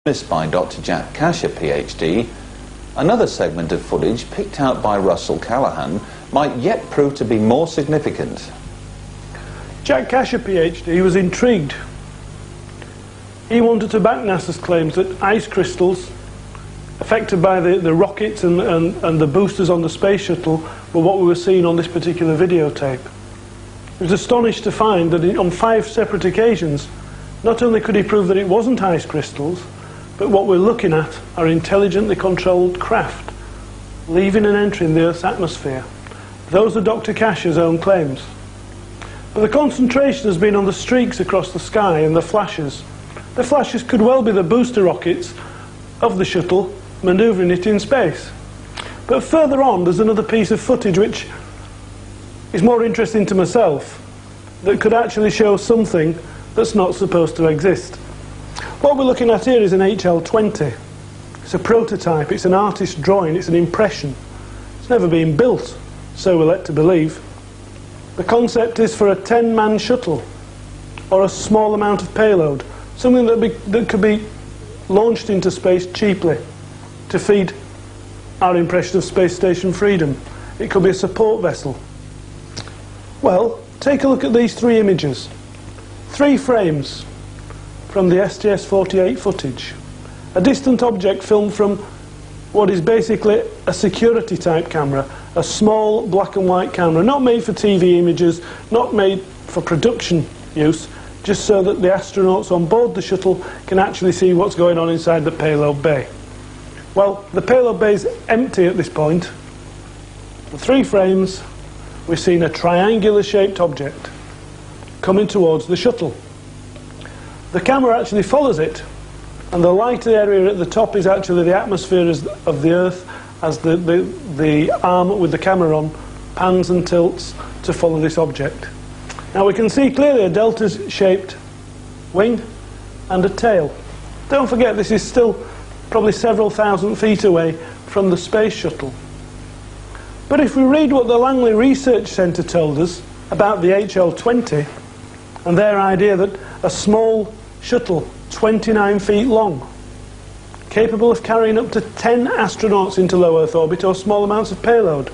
by Dr. Jack Kasher, PhD, another segment of footage picked out by Russell Callahan might yet prove to be more significant. Jack Kasher, PhD, was intrigued. He wanted to back NASA's claims that ice crystals affected by the rockets and the boosters on the space shuttle were what we were seeing on this particular videotape. He was astonished to find that on 5 separate occasions, not only could he prove that it wasn't ice crystals, but what we're looking at are intelligently controlled craft, leaving and entering the Earth's atmosphere. Those are Dr. Kasher's own claims. But the concentration has been on the streaks across the sky and the flashes. The flashes could well be the booster rockets of the shuttle manoeuvring it in space. But further on, there's another piece of footage which is more interesting to myself, that could actually show something that's not supposed to exist. What we're looking at here is an HL-20. It's a prototype, it's an artist's drawing, it's an impression. It's never been built, so we're led to believe. The concept is for a 10-man shuttle, or a small amount of payload, something that could be launched into space cheaply to feed our impression of Space Station Freedom. It could be a support vessel. Well, take a look at these 3 images. 3 frames from the STS-48 footage. A distant object filmed from what is basically a security type camera, a small black and white camera, not made for TV images, not made for production use, just so that the astronauts on board the shuttle can actually see what's going on inside the payload bay. Well, the payload bay is empty at this point. The 3 frames, we've seen a triangular shaped object coming towards the shuttle. The camera actually follows it, and the lighted area at the top is actually the atmosphere of the Earth, as the arm with the camera on pans and tilts to follow this object. Now we can see clearly a delta-shaped wing and a tail. Don't forget, this is still probably several thousand feet away from the space shuttle. But if we read what the Langley Research Centre told us about the HL-20 and their idea that a small shuttle, 29 feet long, capable of carrying up to 10 astronauts into low Earth orbit or small amounts of payload,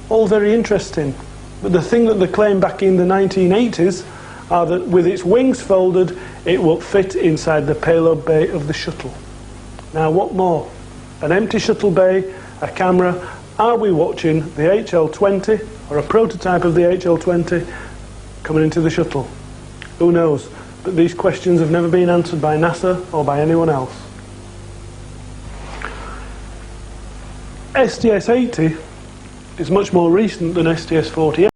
all very interesting. But the thing that they claimed back in the 1980s are that with its wings folded, it will fit inside the payload bay of the shuttle. Now what more? An empty shuttle bay, a camera. Are we watching the HL-20 or a prototype of the HL-20 coming into the shuttle? Who knows? But these questions have never been answered by NASA or by anyone else. STS-80 is much more recent than STS-48.